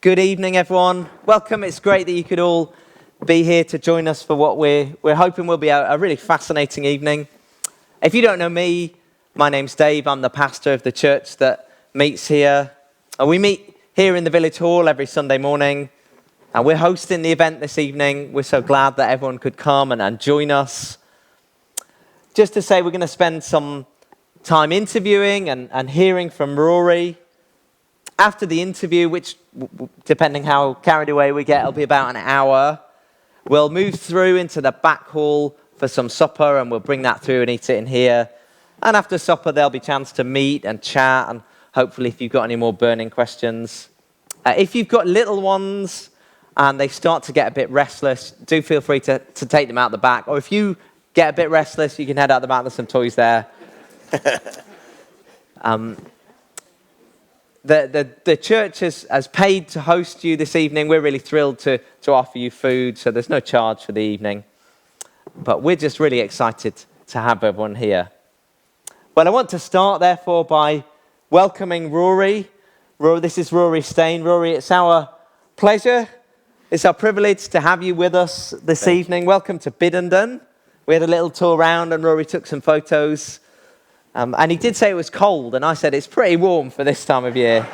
Good evening, everyone. Welcome. It's great that you could all be here to join us for what we're hoping will be a really fascinating evening. If you don't know me, my name's Dave. I'm the pastor of the church that meets here. We meet here in the village hall every Sunday morning, and we're hosting the event this evening. We're so glad that everyone could come and join us. Just to say, we're going to spend some time interviewing and hearing from Rory. After the interview, which, depending how carried away we get, will be about an hour, we'll move through into the back hall for some supper, and we'll bring that through and eat it in here. And after supper, there'll be a chance to meet and chat, and hopefully if you've got any more burning questions. If you've got little ones and they start to get a bit restless, do feel free to take them out the back. Or if you get a bit restless, you can head out the back. There's some toys there. The church has paid to host you this evening. We're really thrilled to offer you food, so there's no charge for the evening. But we're just really excited to have everyone here. Well, I want to start, therefore, by welcoming Rory. This is Rory Steyn. Rory, it's our pleasure, it's our privilege to have you with us this evening. Welcome to Biddenden. We had a little tour around, and Rory took some photos. And he did say it was cold, and I said it's pretty warm for this time of year.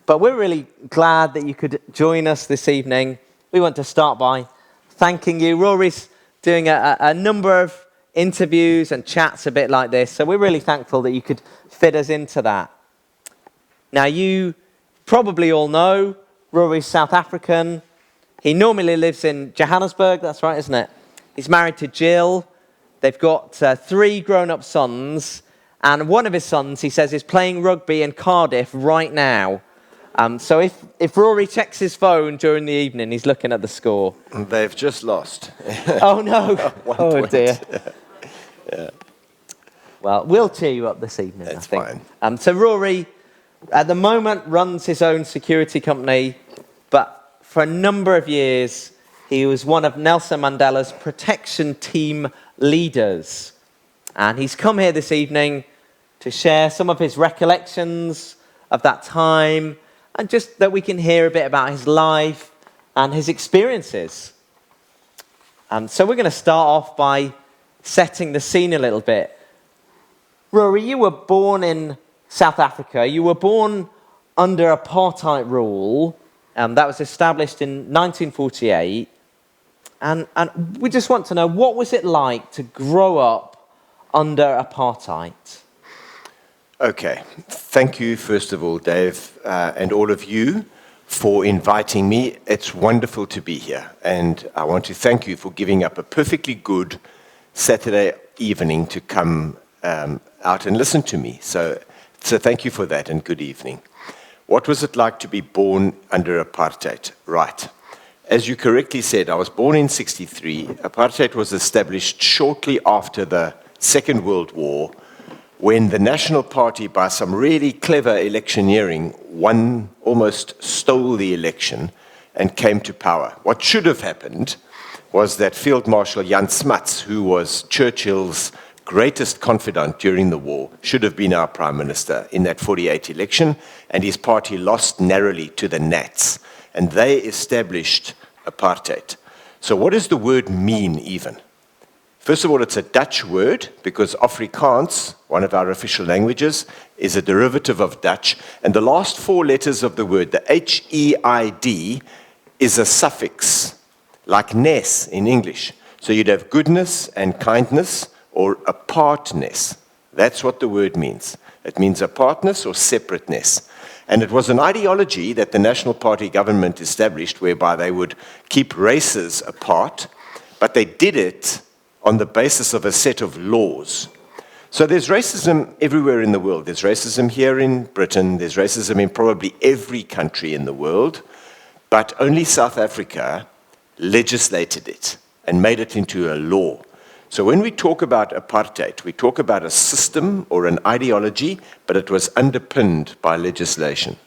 But we're really glad that you could join us this evening. We want to start by thanking you. Rory's doing a number of interviews and chats a bit like this, so we're really thankful that you could fit us into that. Now, you probably all know Rory's South African. He normally lives in Johannesburg, that's right, isn't it? He's married to Jill. They've got 3 grown-up sons, and one of his sons, he says, is playing rugby in Cardiff right now. So if Rory checks his phone during the evening, he's looking at the score. They've just lost. Oh, no. Oh, point. dear. Yeah. Well, we'll cheer you up this evening, That's I think. fine. So Rory, at the moment, runs his own security company, but for a number of years, he was one of Nelson Mandela's protection team leaders. And he's come here this evening to share some of his recollections of that time, and just that we can hear a bit about his life and his experiences. So we're going to start off by setting the scene a little bit. Rory, you were born in South Africa. You were born under apartheid rule. That was established in 1948. And we just want to know, what was it like to grow up under apartheid? Okay. Thank you, first of all, Dave, and all of you for inviting me. It's wonderful to be here. And I want to thank you for giving up a perfectly good Saturday evening to come out and listen to me. So thank you for that, and good evening. What was it like to be born under apartheid? Right. As you correctly said, I was born in 1963. Apartheid was established shortly after the Second World War, when the National Party, by some really clever electioneering, almost stole the election and came to power. What should have happened was that Field Marshal Jan Smuts, who was Churchill's greatest confidant during the war, should have been our Prime Minister in that 1948 election, and his party lost narrowly to the Nats. And they established apartheid. So what does the word mean, even? First of all, it's a Dutch word, because Afrikaans, one of our official languages, is a derivative of Dutch. And the last 4 letters of the word, the H-E-I-D, is a suffix, like ness in English. So you'd have goodness and kindness, or apartness. That's what the word means. It means apartness or separateness. And it was an ideology that the National Party government established, whereby they would keep races apart, but they did it on the basis of a set of laws. So there's racism everywhere in the world. There's racism here in Britain. There's racism in probably every country in the world. But only South Africa legislated it and made it into a law. So when we talk about apartheid, we talk about a system or an ideology, but it was underpinned by legislation.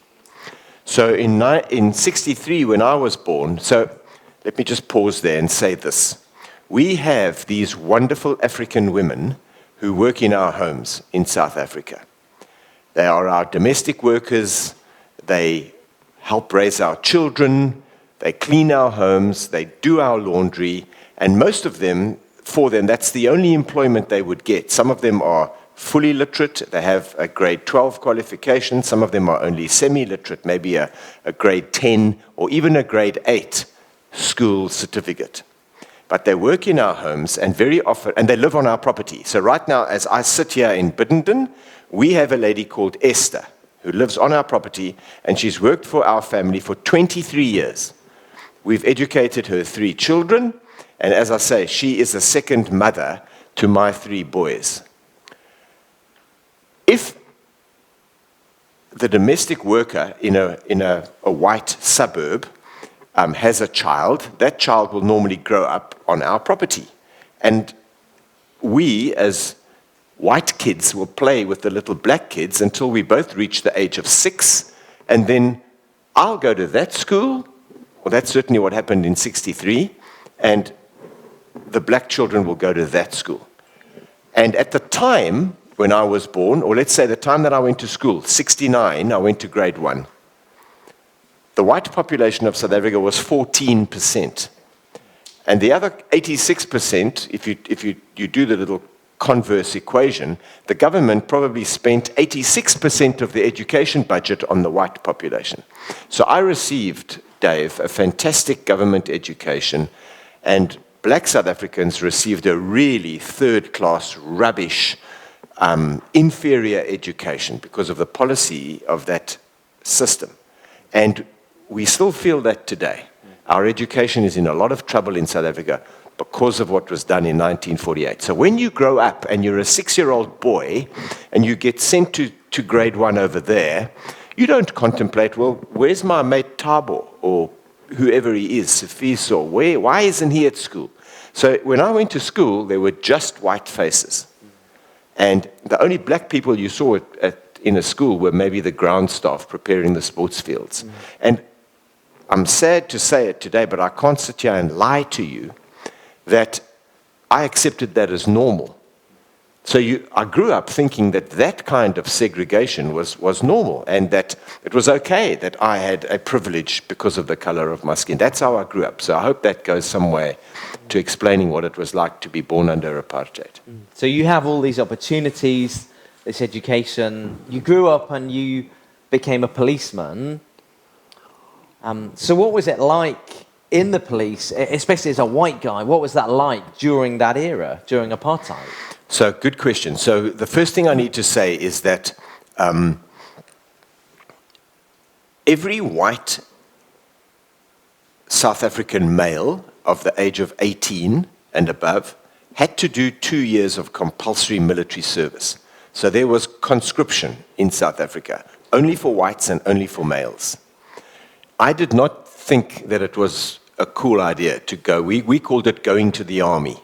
So in 1963, when I was born, so let me just pause there and say this. We have these wonderful African women who work in our homes in South Africa. They are our domestic workers. They help raise our children. They clean our homes. They do our laundry. And most of them, for them, that's the only employment they would get. Some of them are fully literate. They have a grade 12 qualification. Some of them are only semi-literate, maybe a grade 10 or even a grade 8 school certificate. But they work in our homes and very often, and they live on our property. So right now, as I sit here in Biddenden, we have a lady called Esther who lives on our property, and she's worked for our family for 23 years. We've educated her 3 children, and as I say, she is a second mother to my 3 boys. If the domestic worker in a white suburb has a child, that child will normally grow up on our property. And we, as white kids, will play with the little black kids until we both reach the age of 6, and then I'll go to that school, well, that's certainly what happened in 63, and the black children will go to that school. And at the time when I was born, or let's say the time that I went to school, 69, I went to grade 1. The white population of South Africa was 14%. And the other 86%, if you do the little converse equation, the government probably spent 86% of the education budget on the white population. So I received, Dave, a fantastic government education, and black South Africans received a really third-class, rubbish, inferior education because of the policy of that system. And we still feel that today. Our education is in a lot of trouble in South Africa because of what was done in 1948. So when you grow up and you're a 6-year-old boy and you get sent to grade 1 over there, you don't contemplate, well, where's my mate Thabo or whoever he is, Sifiso, why isn't he at school? So when I went to school, there were just white faces. And the only black people you saw in a school were maybe the ground staff preparing the sports fields. And I'm sad to say it today, but I can't sit here and lie to you that I accepted that as normal. So I grew up thinking that kind of segregation was normal and that it was okay that I had a privilege because of the color of my skin. That's how I grew up. So I hope that goes some way to explaining what it was like to be born under apartheid. So you have all these opportunities, this education. You grew up and you became a policeman. So what was it like in the police, especially as a white guy? What was that like during that era, during apartheid? So, good question. So, the first thing I need to say is that every white South African male of the age of 18 and above had to do 2 years of compulsory military service. So, there was conscription in South Africa, only for whites and only for males. I did not think that it was a cool idea to go. We called it going to the army.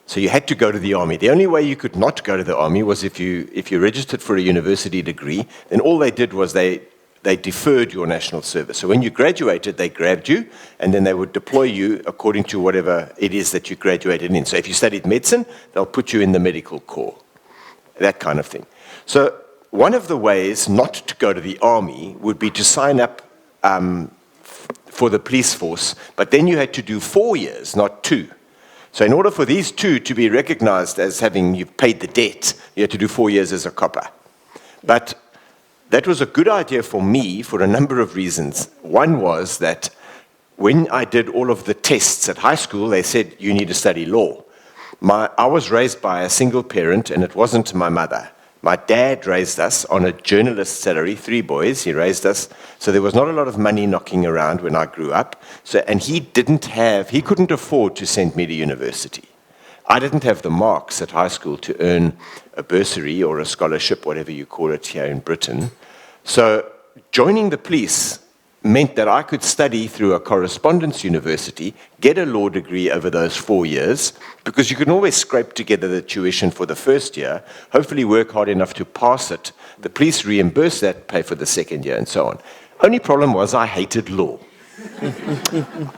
So you had to go to the army. The only way you could not go to the army was if you registered for a university degree, then all they did was they deferred your national service. So when you graduated, they grabbed you, and then they would deploy you according to whatever it is that you graduated in. So if you studied medicine, they'll put you in the medical corps, that kind of thing. So one of the ways not to go to the army would be to sign up for the police force, but then you had to do 4 years, not 2. So in order for these 2 to be recognized as having you've paid the debt, you had to do 4 years as a copper. But that was a good idea for me for a number of reasons. One was that when I did all of the tests at high school, they said you need to study law. I was raised by a single parent, and it wasn't my mother. My dad raised us on a journalist salary, 3 boys, he raised us. So there was not a lot of money knocking around when I grew up. And he couldn't afford to send me to university. I didn't have the marks at high school to earn a bursary or a scholarship, whatever you call it here in Britain. So joining the police meant that I could study through a correspondence university, get a law degree over those 4 years, because you can always scrape together the tuition for the first year, hopefully work hard enough to pass it, the police reimburse that, pay for the second year, and so on. Only problem was I hated law.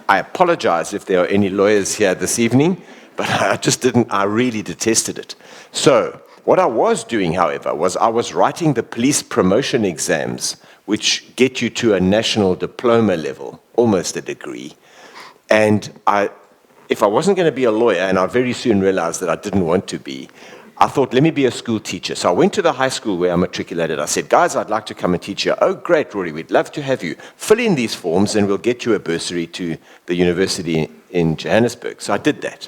I apologize if there are any lawyers here this evening, but I really detested it. So What I was doing, however, was I was writing the police promotion exams, which get you to a national diploma level, almost a degree. And if I wasn't going to be a lawyer, and I very soon realized that I didn't want to be, I thought, let me be a school teacher. So I went to the high school where I matriculated. I said, guys, I'd like to come and teach here. Oh, great, Rory, we'd love to have you. Fill in these forms and we'll get you a bursary to the university in Johannesburg. So I did that.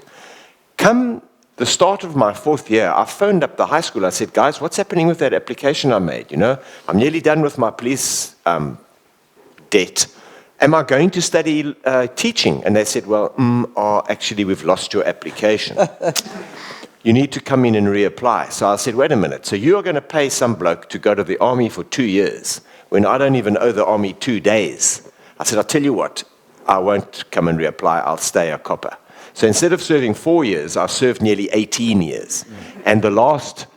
Come the start of my 4th year, I phoned up the high school. I said, guys, what's happening with that application I made? You know, I'm nearly done with my police debt. Am I going to study teaching? And they said, well, actually, we've lost your application. You need to come in and reapply. So I said, wait a minute. So you're going to pay some bloke to go to the army for 2 years when I don't even owe the army 2 days. I said, I'll tell you what, I won't come and reapply. I'll stay a copper. So instead of serving 4 years, I served nearly 18 years. And the last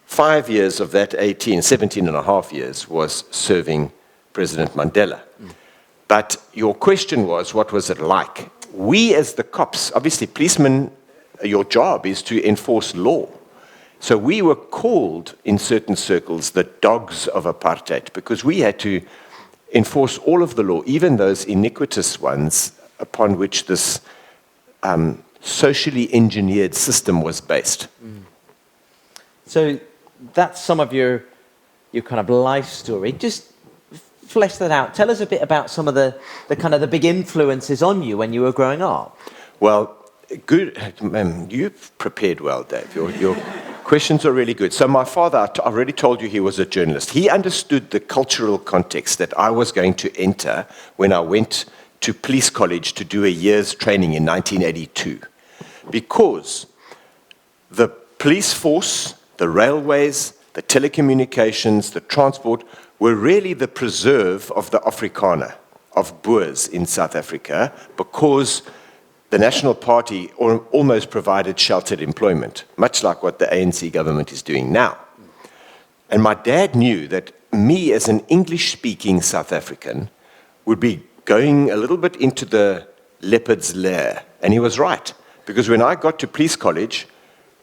5 years of that 17 and a half years was serving President Mandela. But your question was, what was it like? We as the cops, obviously policemen, your job is to enforce law. So we were called in certain circles the dogs of apartheid because we had to enforce all of the law, even those iniquitous ones upon which this socially engineered system was based. So that's some of your kind of life story. Just flesh that out. Tell us a bit about some of the kind of the big influences on you when you were growing up. Well, good. You've prepared well, Dave. Your questions are really good. So my father, I already told you he was a journalist. He understood the cultural context that I was going to enter when I went to police college to do a year's training in 1982. Because the police force, the railways, the telecommunications, the transport were really the preserve of the Afrikaner, of Boers in South Africa, because the National Party almost provided sheltered employment, much like what the ANC government is doing now. And my dad knew that me as an English-speaking South African would be going a little bit into the leopard's lair. And he was right, because when I got to police college,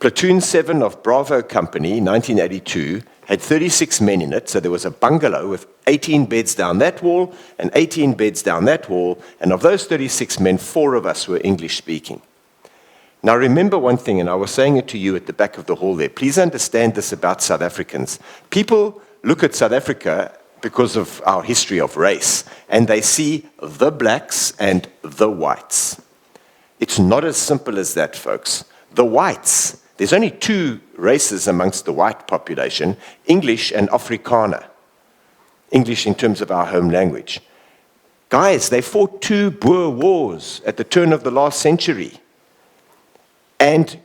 Platoon 7 of Bravo Company, 1982, had 36 men in it, so there was a bungalow with 18 beds down that wall and 18 beds down that wall, and of those 36 men, 4 of us were English-speaking. Now remember one thing, and I was saying it to you at the back of the hall there, please understand this about South Africans. People look at South Africa because of our history of race, and they see the blacks and the whites. It's not as simple as that, folks. The whites, there's only 2 races amongst the white population, English and Afrikaner. English in terms of our home language. Guys, they fought 2 Boer wars at the turn of the last century. And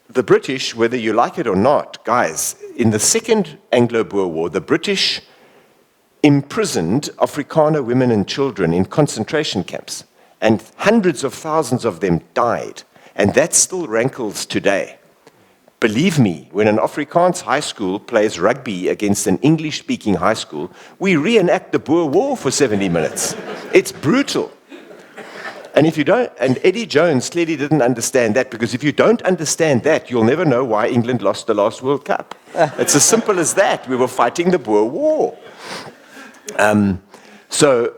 the British, whether you like it or not, guys, in the Second Anglo-Boer War, the British imprisoned Afrikaner women and children in concentration camps, and hundreds of thousands of them died, and that still rankles today. Believe me, when an Afrikaans high school plays rugby against an English-speaking high school, we reenact the Boer War for 70 minutes. It's brutal. And if you don't, and Eddie Jones clearly didn't understand that, because if you don't understand that, you'll never know why England lost the last World Cup. It's as simple as that. We were fighting the Boer War. So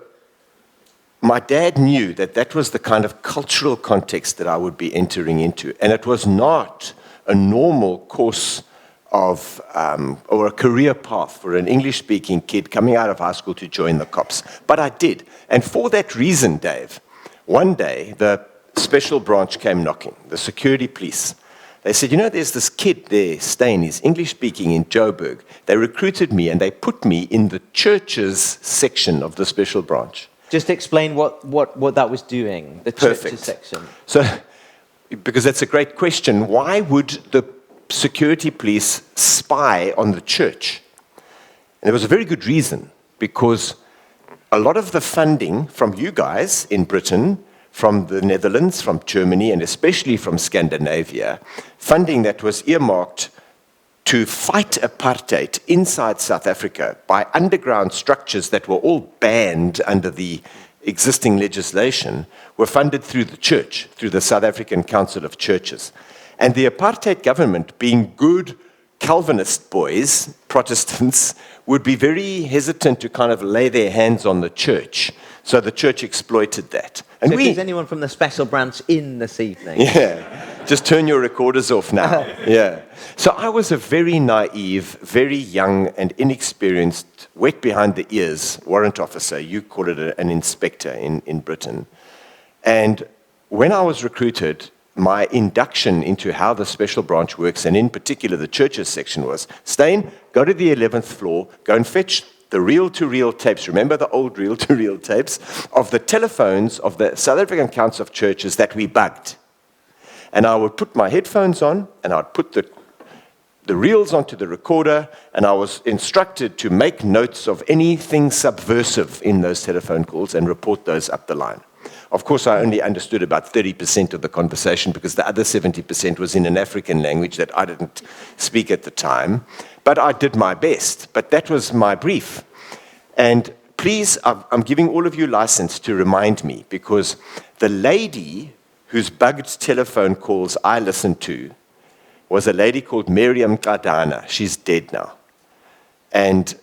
my dad knew that that was the kind of cultural context that I would be entering into. And it was not a normal course of, or a career path for an English-speaking kid coming out of high school to join the cops. But I did. And for that reason, Dave, one day the special branch came knocking, the security police. They said, you know, there's this kid there, Steyn, he's English-speaking in Joburg. They recruited me and they put me in the churches section of the special branch. Just explain what that was doing, the churches section. So, because that's a great question, why would the security police spy on the church? And there was a very good reason, because a lot of the funding from you guys in Britain, from the Netherlands, from Germany, and especially from Scandinavia, funding that was earmarked to fight apartheid inside South Africa by underground structures that were all banned under the existing legislation, were funded through the church, through the South African Council of Churches. And the apartheid government, being good Calvinist boys, Protestants, would be very hesitant to kind of lay their hands on the church. So the church exploited that. And so if there's anyone from the special branch in this evening. Yeah, just turn your recorders off now. Yeah. So I was a very naive, very young and inexperienced, wet behind the ears warrant officer. You call it an inspector in Britain. And when I was recruited, my induction into how the special branch works, and in particular the churches section, was, Steyn, go to the 11th floor, go and fetch the reel-to-reel tapes, remember the old reel-to-reel tapes, of the telephones of the South African counts of churches that we bugged. And I would put my headphones on, and I would put the reels onto the recorder, and I was instructed to make notes of anything subversive in those telephone calls and report those up the line. Of course, I only understood about 30% of the conversation because the other 70% was in an African language that I didn't speak at the time. But I did my best. But that was my brief. And please, I'm giving all of you license to remind me, because the lady whose bugged telephone calls I listened to was a lady called Miriam Kadana. She's dead now. And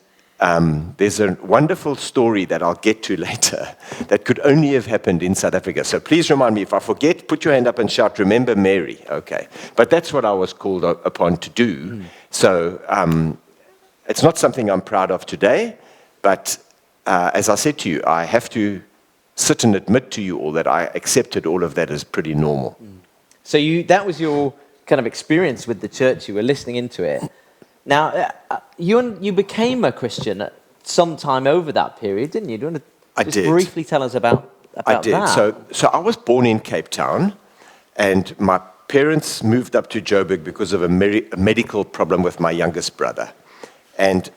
there's a wonderful story that I'll get to later that could only have happened in South Africa. So please remind me. If I forget, put your hand up and shout, remember Mary. Okay. But that's what I was called upon to do. So it's not something I'm proud of today, but as I said to you, I have to sit and admit to you all that I accepted all of that as pretty normal. So that was your kind of experience with the church. You were listening into it. Now, you became a Christian at some time over that period, didn't you? Do you want to just briefly tell us about that? I did. So I was born in Cape Town, and my parents moved up to Joburg because of a medical problem with my youngest brother, and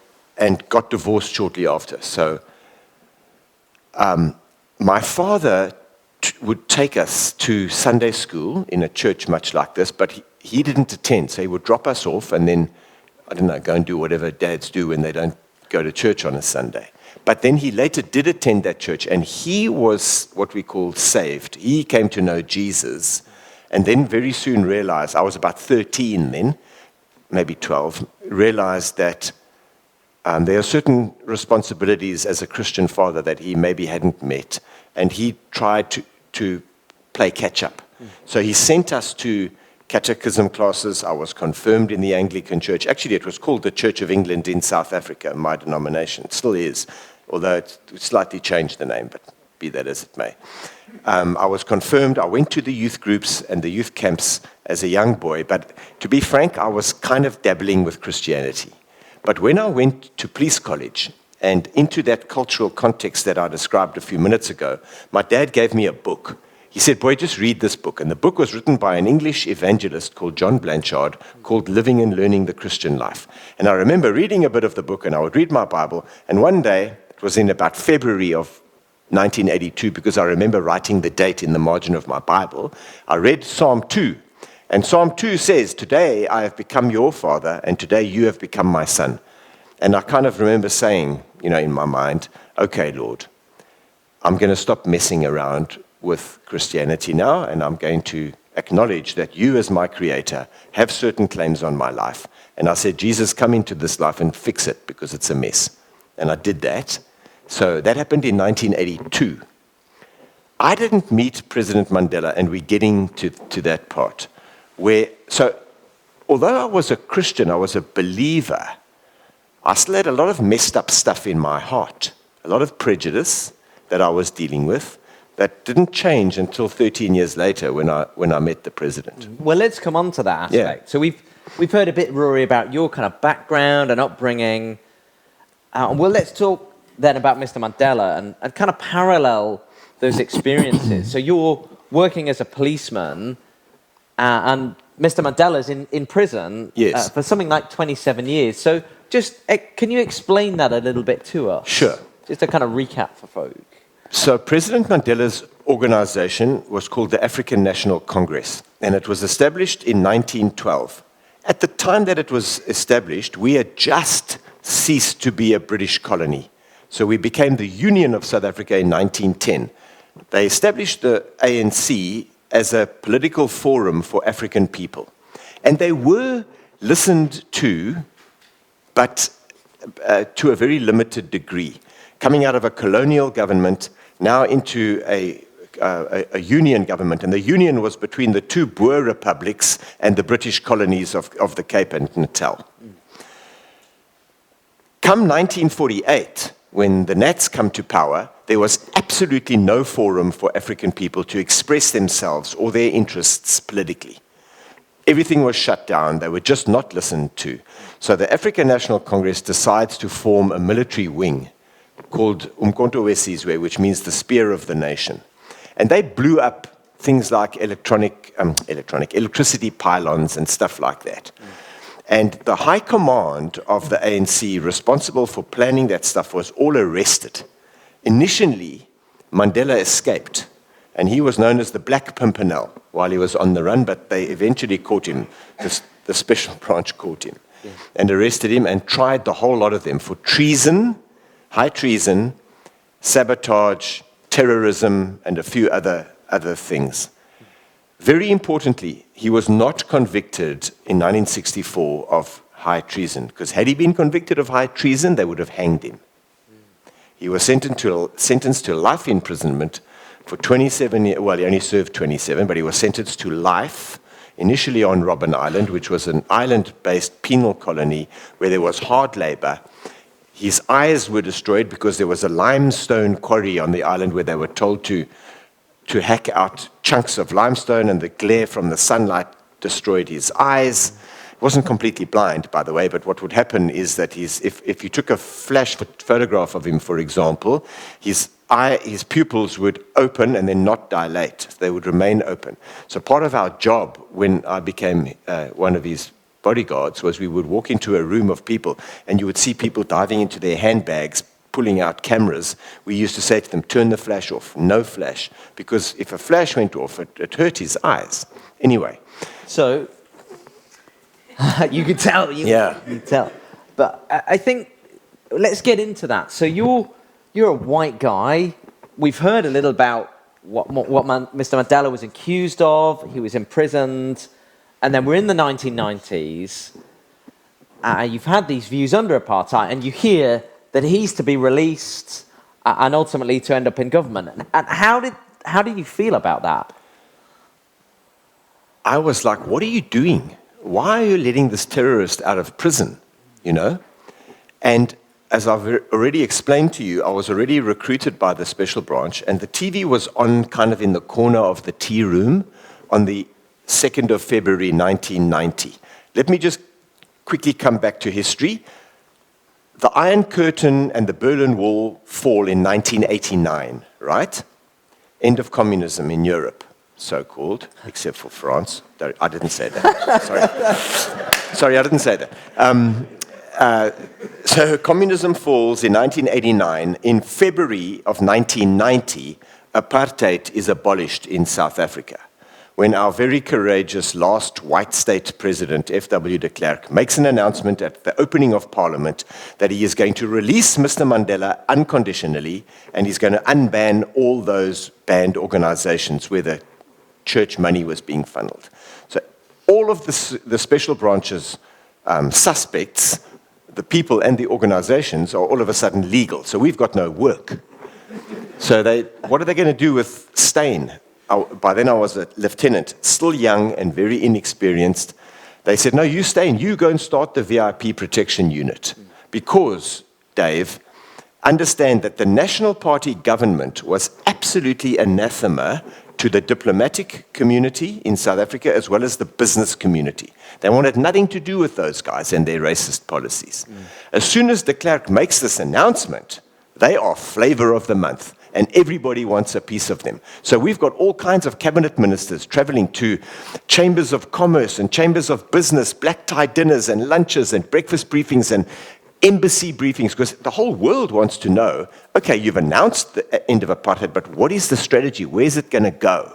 got divorced shortly after. So my father would take us to Sunday school in a church much like this, but he didn't attend, so he would drop us off and then, I don't know, go and do whatever dads do when they don't go to church on a Sunday. But then he later did attend that church, and he was what we call saved. He came to know Jesus, and then very soon realized, I was about 13 then, maybe 12, realized that there are certain responsibilities as a Christian father that he maybe hadn't met, and he tried to play catch-up. So he sent us to catechism classes. I was confirmed in the Anglican Church. Actually, it was called the Church of England in South Africa, my denomination. It still is, although it's slightly changed the name, but be that as it may. I was confirmed. I went to the youth groups and the youth camps as a young boy, but to be frank, I was kind of dabbling with Christianity. But when I went to police college and into that cultural context that I described a few minutes ago, my dad gave me a book. He said, boy, just read this book. And the book was written by an English evangelist called John Blanchard, called Living and Learning the Christian Life. And I remember reading a bit of the book, and I would read my Bible, and one day, it was in about February of 1982, because I remember writing the date in the margin of my Bible, I read Psalm 2. And Psalm 2 says, today I have become your father, and today you have become my son. And I kind of remember saying, in my mind, okay, Lord, I'm going to stop messing around with Christianity now, and I'm going to acknowledge that you as my creator have certain claims on my life. And I said, Jesus, come into this life and fix it, because it's a mess. And I did that. So that happened in 1982. I didn't meet President Mandela, and we're getting to that part, so although I was a Christian, I was a believer, I still had a lot of messed up stuff in my heart, a lot of prejudice that I was dealing with that didn't change until 13 years later when I met the president. Well, let's come on to that aspect. Yeah. So we've heard a bit, Rory, about your kind of background and upbringing. Well, let's talk then about Mr. Mandela and kind of parallel those experiences. So you're working as a policeman, and Mr. Mandela's in prison for something like 27 years. So just, can you explain that a little bit to us? Sure. Just a kind of recap for folk. So President Mandela's organization was called the African National Congress, and it was established in 1912. At the time that it was established, we had just ceased to be a British colony. So we became the Union of South Africa in 1910. They established the ANC as a political forum for African people. And they were listened to, but to a very limited degree. Coming out of a colonial government, now into a union government, and the union was between the two Boer republics and the British colonies of the Cape and Natal. Come 1948, when the Nats come to power, there was absolutely no forum for African people to express themselves or their interests politically. Everything was shut down. They were just not listened to. So the African National Congress decides to form a military wing called Umkhonto weSizwe, which means the spear of the nation. And they blew up things like electricity pylons and stuff like that. And the high command of the ANC responsible for planning that stuff was all arrested. Initially, Mandela escaped, and he was known as the Black Pimpernel while he was on the run, but they eventually caught him. The special branch caught him and arrested him and tried the whole lot of them for treason, high treason, sabotage, terrorism, and a few other things. Very importantly, he was not convicted in 1964 of high treason, because had he been convicted of high treason, they would have hanged him. He was sentenced to life imprisonment for 27 years. Well, he only served 27, but he was sentenced to life, initially on Robben Island, which was an island-based penal colony where there was hard labor. His eyes were destroyed because there was a limestone quarry on the island where they were told to hack out chunks of limestone, and the glare from the sunlight destroyed his eyes. He wasn't completely blind, by the way, but what would happen is that if you took a flash photograph of him, for example, his pupils would open and then not dilate. They would remain open. So part of our job when I became one of his bodyguards was we would walk into a room of people, and you would see people diving into their handbags, pulling out cameras. We used to say to them, turn the flash off, no flash, because if a flash went off, it hurt his eyes. Anyway. So, you could tell. You could tell. But I think, let's get into that. So you're a white guy. We've heard a little about what Mr. Mandela was accused of. He was imprisoned. And then we're in the 1990s. You've had these views under apartheid, and you hear that he's to be released and ultimately to end up in government. And how did you feel about that? I was like, what are you doing? Why are you letting this terrorist out of prison? You know? And as I've already explained to you, I was already recruited by the special branch, and the TV was on kind of in the corner of the tea room on the 2nd of February 1990. Let me just quickly come back to history. The Iron Curtain and the Berlin Wall fall in 1989, right? End of communism in Europe, so-called, except for France. I didn't say that. Sorry, I didn't say that. So communism falls in 1989. In February of 1990, apartheid is abolished in South Africa, when our very courageous last white state president, F.W. de Klerk, makes an announcement at the opening of Parliament that he is going to release Mr. Mandela unconditionally, and he's going to unban all those banned organizations where the church money was being funneled. So all of the special branches suspects, the people and the organizations, are all of a sudden legal. So we've got no work. So what are they going to do with Steyn? By then I was a lieutenant, still young and very inexperienced. They said, no, you stay in. You go and start the VIP protection unit. Because, Dave, understand that the National Party government was absolutely anathema to the diplomatic community in South Africa as well as the business community. They wanted nothing to do with those guys and their racist policies. As soon as de Klerk makes this announcement, they are flavor of the month, and everybody wants a piece of them. So we've got all kinds of cabinet ministers traveling to chambers of commerce and chambers of business, black tie dinners and lunches and breakfast briefings and embassy briefings, because the whole world wants to know, okay, you've announced the end of apartheid, but what is the strategy? Where's it going to go?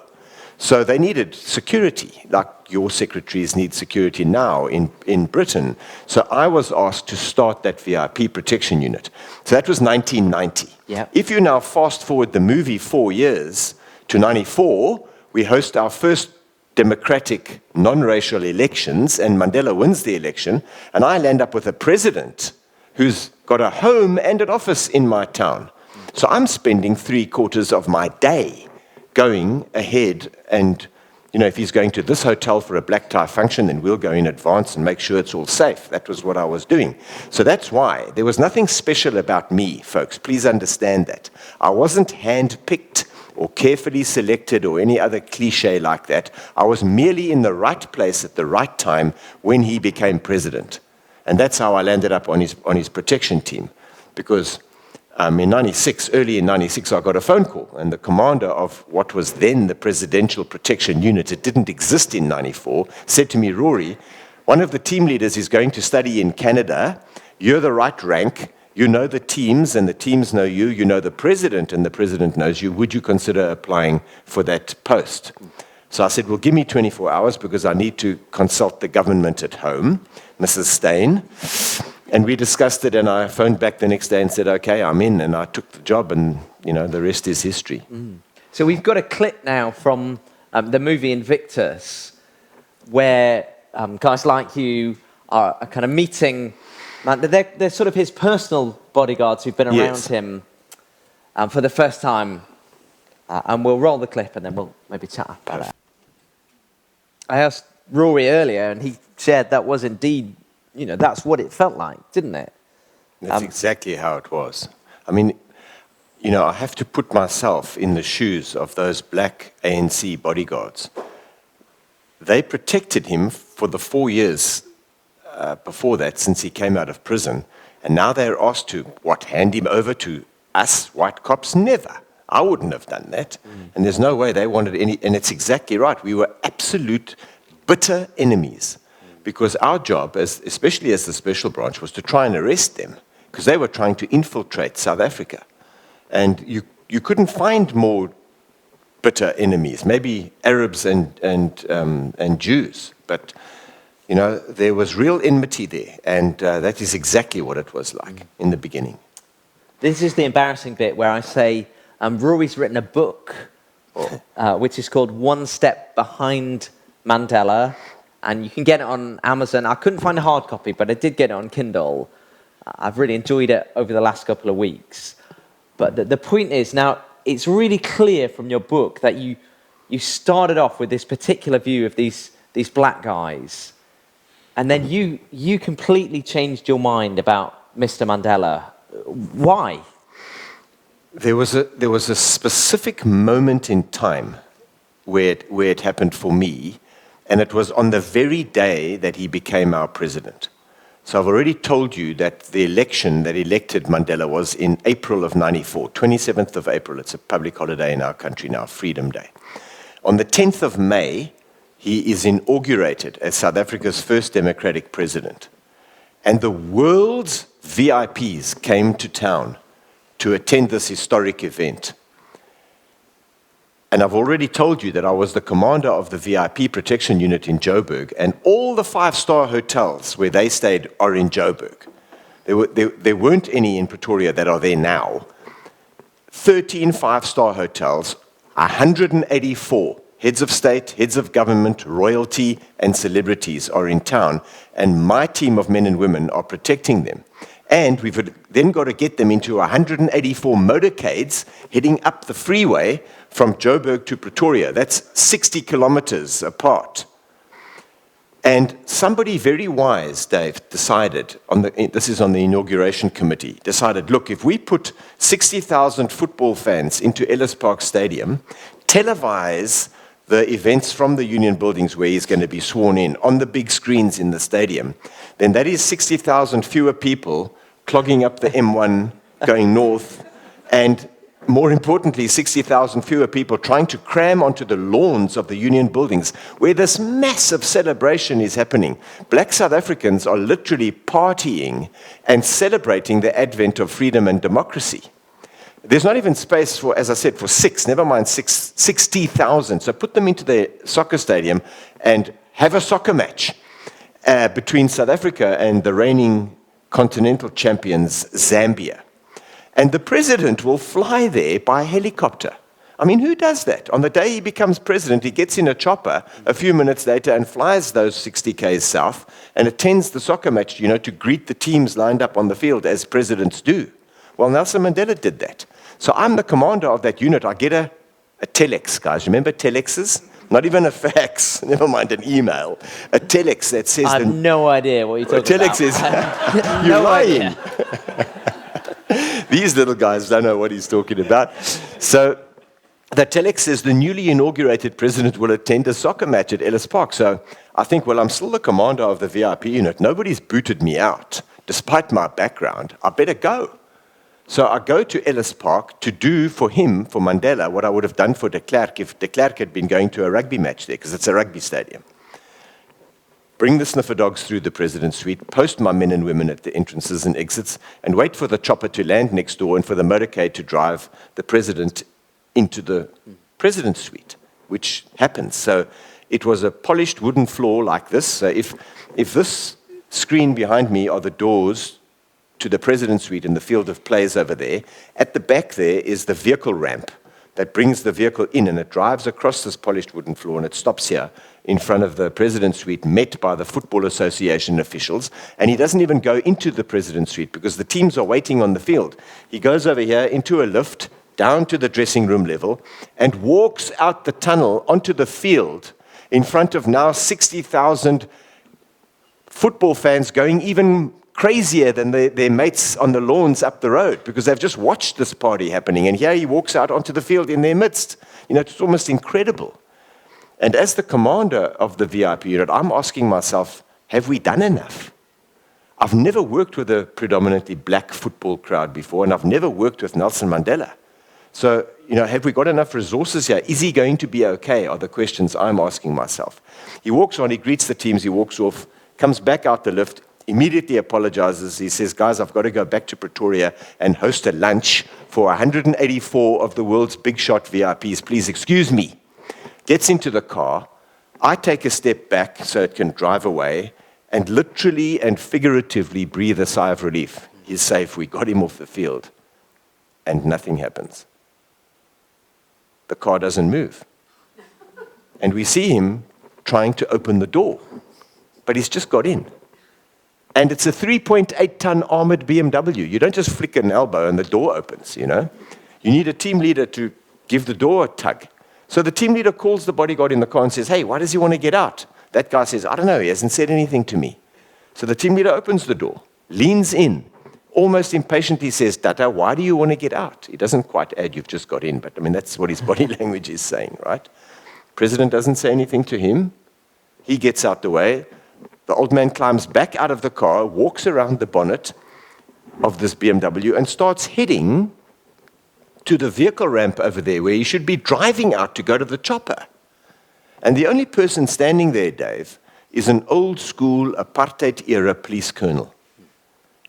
So they needed security, like your secretaries need security now in Britain. So I was asked to start that VIP protection unit. So that was 1990. Yeah. If you now fast forward the movie 4 years to 94, we host our first democratic, non-racial elections, and Mandela wins the election, and I land up with a president who's got a home and an office in my town. So I'm spending 3/4 of my day going ahead and, if he's going to this hotel for a black tie function, then we'll go in advance and make sure it's all safe. That was what I was doing. So that's why there was nothing special about me, folks. Please understand that. I wasn't handpicked or carefully selected or any other cliche like that. I was merely in the right place at the right time when he became president. And that's how I landed up on his protection team. Because early in 96, I got a phone call, and the commander of what was then the Presidential Protection Unit, it didn't exist in 94, said to me, Rory, one of the team leaders is going to study in Canada. You're the right rank. You know the teams, and the teams know you. You know the president, and the president knows you. Would you consider applying for that post? So I said, well, give me 24 hours because I need to consult the government at home, Mrs. Steyn. And we discussed it, and I phoned back the next day and said, okay, I'm in, and I took the job, and, the rest is history. So we've got a clip now from the movie Invictus, where guys like you are kind of meeting, they're sort of his personal bodyguards who've been around him for the first time. And we'll roll the clip, and then we'll maybe chat about it. I asked Rory earlier, and he said that was indeed, that's what it felt like, didn't it? That's exactly how it was. I mean, I have to put myself in the shoes of those black ANC bodyguards. They protected him for the 4 years before that, since he came out of prison. And now they're asked to, hand him over to us, white cops? Never. I wouldn't have done that. And there's no way they wanted any, and it's exactly right. We were absolute bitter enemies. Because our job, especially as the special branch, was to try and arrest them, because they were trying to infiltrate South Africa. And you couldn't find more bitter enemies, maybe Arabs and Jews. But, there was real enmity there, and that is exactly what it was like in the beginning. This is the embarrassing bit where I say, Rory's written a book, which is called One Step Behind Mandela. And you can get it on Amazon. I couldn't find a hard copy, but I did get it on Kindle. I've really enjoyed it over the last couple of weeks. But the point is, now, it's really clear from your book that you started off with this particular view of these black guys, and then you completely changed your mind about Mr. Mandela. Why? There was a specific moment in time where it happened for me, and it was on the very day that he became our president. So I've already told you that the election that elected Mandela was in April of 94, 27th of April. It's a public holiday in our country now, Freedom Day. On the 10th of May, he is inaugurated as South Africa's first democratic president. And the world's VIPs came to town to attend this historic event. And I've already told you that I was the commander of the VIP protection unit in Joburg, and all the 5-star hotels where they stayed are in Joburg. There weren't any in Pretoria that are there now. 13 5-star hotels, 184 heads of state, heads of government, royalty, and celebrities are in town, and my team of men and women are protecting them. And we've then got to get them into 184 motorcades heading up the freeway from Joburg to Pretoria. That's 60 kilometers apart. And somebody very wise, Dave, decided, this is on the inauguration committee, decided, look, if we put 60,000 football fans into Ellis Park Stadium, televise the events from the Union Buildings where he's going to be sworn in on the big screens in the stadium, then that is 60,000 fewer people clogging up the M1 going north, and more importantly, 60,000 fewer people trying to cram onto the lawns of the Union Buildings where this massive celebration is happening. Black South Africans are literally partying and celebrating the advent of freedom and democracy. There's not even space for, as I said, for 60,000. So put them into the soccer stadium and have a soccer match between South Africa and the reigning continental champions, Zambia. And the president will fly there by helicopter. I mean, who does that? On the day he becomes president, he gets in a chopper a few minutes later and flies those 60 k's south and attends the soccer match, to greet the teams lined up on the field as presidents do. Well, Nelson Mandela did that. So I'm the commander of that unit. I get a telex, guys. Remember telexes? Not even a fax, never mind an email. A telex that says... I have no idea what you're talking about. A telex is... You're lying. These little guys don't know what he's talking about. So the telex says the newly inaugurated president will attend a soccer match at Ellis Park. So I think, well, I'm still the commander of the VIP unit. Nobody's booted me out, despite my background. I better go. So I go to Ellis Park to do for him, for Mandela, what I would have done for de Klerk if de Klerk had been going to a rugby match there, because it's a rugby stadium. Bring the sniffer dogs through the president's suite, post my men and women at the entrances and exits, and wait for the chopper to land next door and for the motorcade to drive the president into the president's suite, which happens. So it was a polished wooden floor like this. So if this screen behind me are the doors to the president's suite in the field of plays over there, at the back there is the vehicle ramp that brings the vehicle in, and it drives across this polished wooden floor, and it stops here in front of the president's suite, met by the Football Association officials, and he doesn't even go into the president's suite because the teams are waiting on the field. He goes over here into a lift, down to the dressing room level, and walks out the tunnel onto the field in front of now 60,000 football fans going even crazier than their mates on the lawns up the road because they've just watched this party happening. And here he walks out onto the field in their midst. It's almost incredible. And as the commander of the VIP unit, I'm asking myself, have we done enough? I've never worked with a predominantly black football crowd before, and I've never worked with Nelson Mandela. So, have we got enough resources here? Is he going to be okay, are the questions I'm asking myself. He walks on, he greets the teams, he walks off, comes back out the lift, immediately apologizes. He says, guys, I've got to go back to Pretoria and host a lunch for 184 of the world's big shot VIPs. Please excuse me. Gets into the car. I take a step back so it can drive away and literally and figuratively breathe a sigh of relief. He's safe. We got him off the field. And nothing happens. The car doesn't move. And we see him trying to open the door. But he's just got in. And it's a 3.8-ton armored BMW. You don't just flick an elbow and the door opens, You need a team leader to give the door a tug. So the team leader calls the bodyguard in the car and says, hey, why does he want to get out? That guy says, I don't know, he hasn't said anything to me. So the team leader opens the door, leans in, almost impatiently says, Tata, why do you want to get out? He doesn't quite add, you've just got in, but that's what his body language is saying, right? President doesn't say anything to him. He gets out the way. The old man climbs back out of the car, walks around the bonnet of this BMW and starts heading to the vehicle ramp over there where he should be driving out to go to the chopper. And the only person standing there, Dave, is an old school apartheid-era police colonel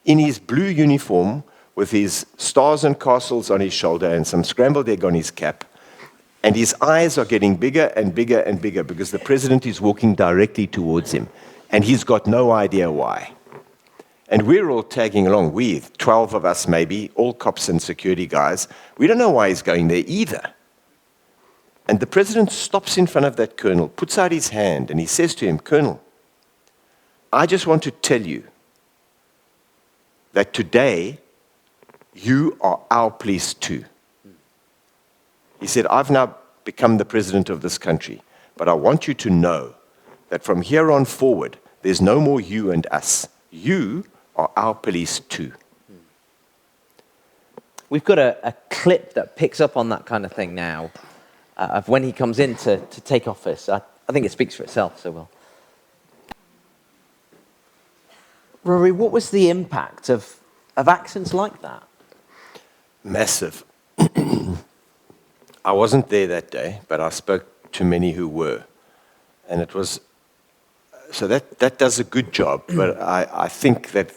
in his blue uniform with his stars and castles on his shoulder and some scrambled egg on his cap. And his eyes are getting bigger and bigger and bigger because the president is walking directly towards him. And he's got no idea why. And we're all tagging along. 12 of us maybe, all cops and security guys. We don't know why he's going there either. And the president stops in front of that colonel, puts out his hand, and he says to him, Colonel, I just want to tell you that today you are our police too. He said, I've now become the president of this country, but I want you to know that from here on forward, there's no more you and us. You are our police too. We've got a clip that picks up on that kind of thing now, of when he comes in to take office. I think it speaks for itself, so well. Rory, what was the impact of actions like that? Massive. I wasn't there that day, but I spoke to many who were. And it was... So that does a good job, but I think that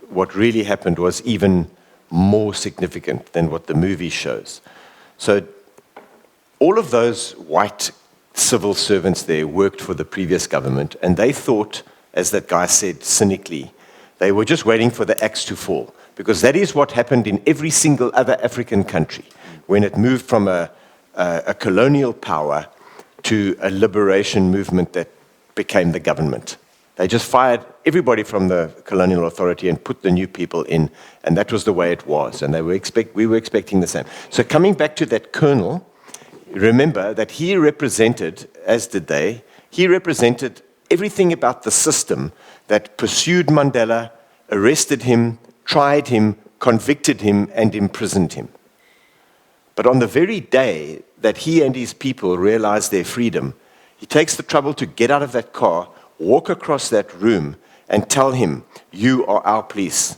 what really happened was even more significant than what the movie shows. So all of those white civil servants there worked for the previous government, and they thought, as that guy said cynically, they were just waiting for the axe to fall, because that is what happened in every single other African country when it moved from a a colonial power to a liberation movement that became the government. They just fired everybody from the colonial authority and put the new people in, and that was the way it was, and we were expecting the same. So coming back to that colonel, remember that he represented, as did they, he represented everything about the system that pursued Mandela, arrested him, tried him, convicted him, and imprisoned him. But on the very day that he and his people realized their freedom, he takes the trouble to get out of that car, walk across that room, and tell him, "You are our police."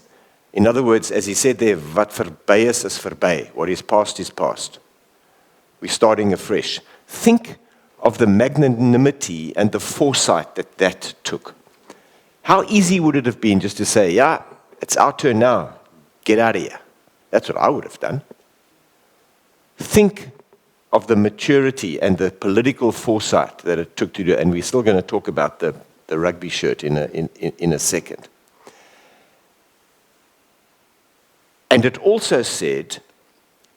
In other words, as he said there, "Wat verby is verby." What is past is past. We're starting afresh. Think of the magnanimity and the foresight that that took. How easy would it have been just to say, "Yeah, it's our turn now. Get out of here." That's what I would have done. Think of the maturity and the political foresight that it took to do, and we're still going to talk about the rugby shirt in a second. And it also said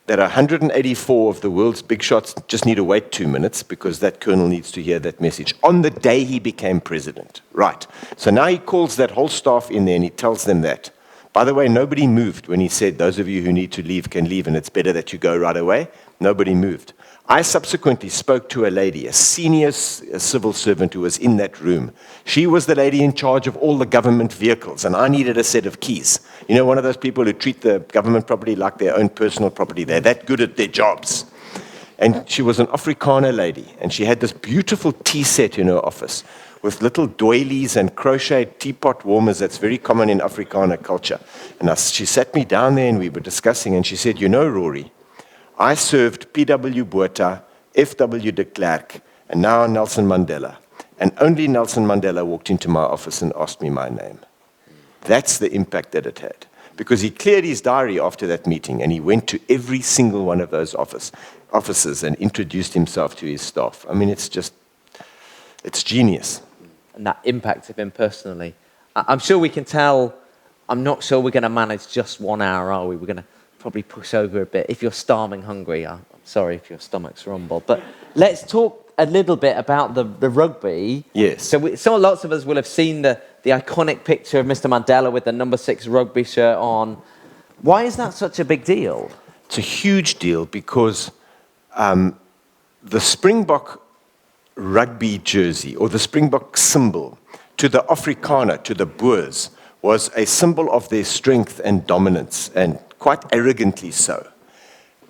that 184 of the world's big shots just need to wait 2 minutes because that colonel needs to hear that message on the day he became president. Right. So now he calls that whole staff in there and he tells them that. By the way, nobody moved when he said, "Those of you who need to leave can leave, and it's better that you go right away." Nobody moved. I subsequently spoke to a lady, a senior civil servant who was in that room. She was the lady in charge of all the government vehicles, and I needed a set of keys. You know, one of those people who treat the government property like their own personal property. They're that good at their jobs. And she was an Afrikaner lady, and she had this beautiful tea set in her office with little doilies and crochet teapot warmers that's very common in Afrikaner culture. And she sat me down there and we were discussing, and she said, "You know, Rory, I served P.W. Botha, F.W. de Klerk, and now Nelson Mandela. And only Nelson Mandela walked into my office and asked me my name." That's the impact that it had. Because he cleared his diary after that meeting, and he went to every single one of those offices and introduced himself to his staff. I mean, it's genius. And that impact of him personally. I'm sure we can tell. I'm not sure we're going to manage just 1 hour, are we? We're going to probably push over a bit. If you're starving hungry, I'm sorry if your stomach's rumbled. But let's talk a little bit about the rugby. Yes. So lots of us will have seen the iconic picture of Mr. Mandela with the number 6 rugby shirt on. Why is that such a big deal? It's a huge deal because the Springbok rugby jersey, or the Springbok symbol, to the Afrikaner, to the Boers, was a symbol of their strength and dominance, and quite arrogantly so.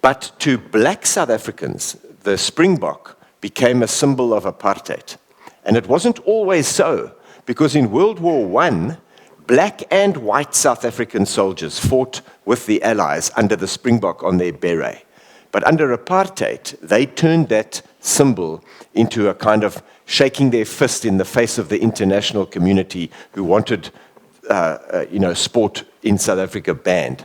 But to black South Africans, the Springbok became a symbol of apartheid. And it wasn't always so, because in World War I, black and white South African soldiers fought with the Allies under the Springbok on their beret. But under apartheid, they turned that symbol into a kind of shaking their fist in the face of the international community who wanted sport in South Africa banned.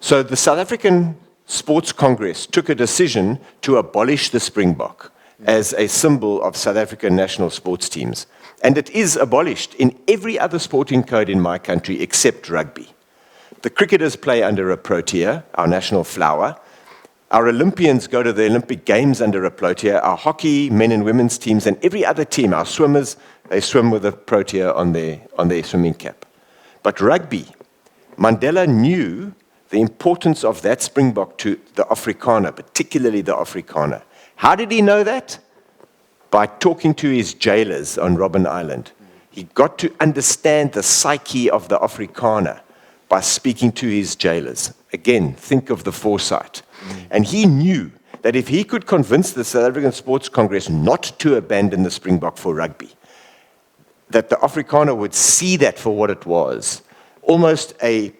So the South African Sports Congress took a decision to abolish the Springbok as a symbol of South African national sports teams. And it is abolished in every other sporting code in my country except rugby. The cricketers play under a protea, our national flower. Our Olympians go to the Olympic Games under a protea. Our hockey, men and women's teams, and every other team, our swimmers, they swim with a protea on their swimming cap. But rugby, Mandela knew the importance of that Springbok to the Afrikaner, particularly the Afrikaner. How did he know that? By talking to his jailers on Robben Island. He got to understand the psyche of the Afrikaner by speaking to his jailers. Again, think of the foresight. And he knew that if he could convince the South African Sports Congress not to abandon the Springbok for rugby, that the Afrikaner would see that for what it was, almost a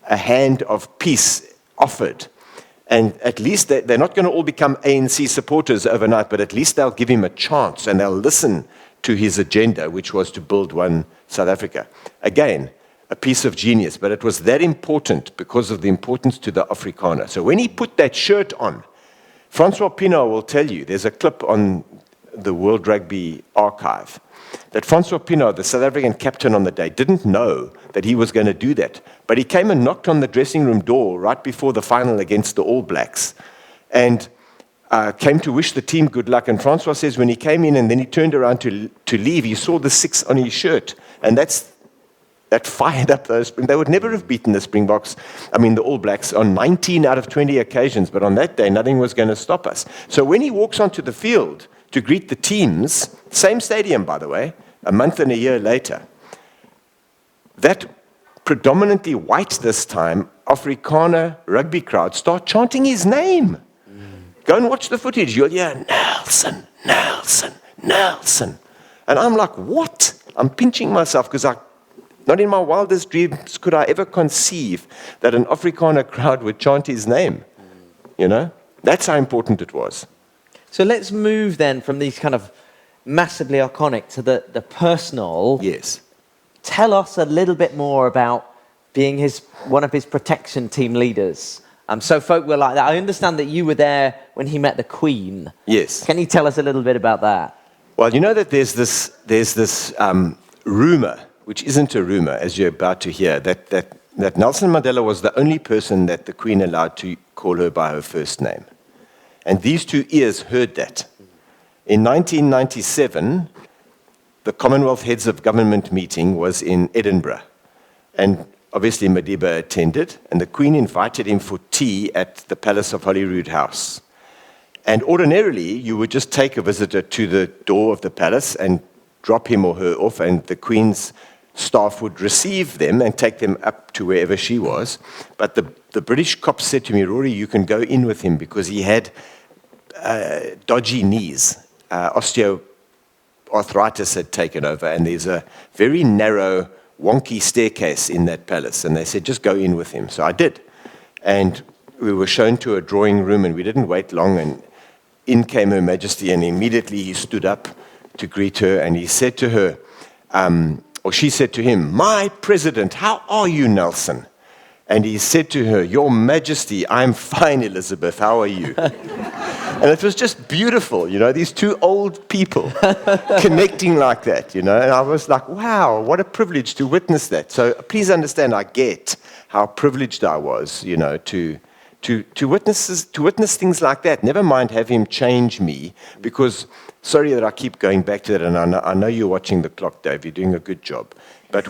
hand of peace offered. And at least they're not going to all become ANC supporters overnight, but at least they'll give him a chance and they'll listen to his agenda, which was to build one South Africa. Again, a piece of genius, but it was that important because of the importance to the Afrikaner. So when he put that shirt on, Francois Pienaar will tell you, there's a clip on the World Rugby Archive, that Francois Pienaar, the South African captain on the day, didn't know that he was going to do that. But he came and knocked on the dressing room door right before the final against the All Blacks. And came to wish the team good luck. And Francois says when he came in and then he turned around to leave, he saw the 6 on his shirt. And that fired up those. They would never have beaten the Springboks, the All Blacks, on 19 out of 20 occasions. But on that day, nothing was going to stop us. So when he walks onto the field to greet the teams, same stadium, by the way, a month and a year later, that predominantly white this time, Afrikaner rugby crowd start chanting his name. Go and watch the footage. You'll hear, Nelson, Nelson, Nelson. And I'm like, what? I'm pinching myself because not in my wildest dreams could I ever conceive that an Afrikaner crowd would chant his name. That's how important it was. So let's move then from these kind of massively iconic to the personal. Yes. Tell us a little bit more about being one of his protection team leaders. So folk were like that. I understand that you were there when he met the Queen. Yes. Can you tell us a little bit about that? Well, you know that there's this rumor, which isn't a rumor, as you're about to hear, that Nelson Mandela was the only person that the Queen allowed to call her by her first name. And these 2 ears heard that. In 1997, the Commonwealth Heads of Government meeting was in Edinburgh. And obviously Madiba attended, and the Queen invited him for tea at the Palace of Holyrood House. And ordinarily, you would just take a visitor to the door of the palace and drop him or her off, and the Queen's staff would receive them and take them up to wherever she was. But the British cops said to me, Rory, you can go in with him because he had dodgy knees. Osteoarthritis had taken over, and there's a very narrow, wonky staircase in that palace. And they said, just go in with him. So I did. And we were shown to a drawing room, and we didn't wait long, and in came Her Majesty, and immediately he stood up to greet her, and he said to her, or she said to him, my president, how are you, Nelson? And he said to her, Your Majesty, I'm fine, Elizabeth, how are you? And it was just beautiful, these 2 old people connecting like that, And I was like, wow, what a privilege to witness that. So please understand, I get how privileged I was, to witness things like that. Never mind have him change me, because, sorry that I keep going back to that, and I know you're watching the clock, Dave, you're doing a good job. But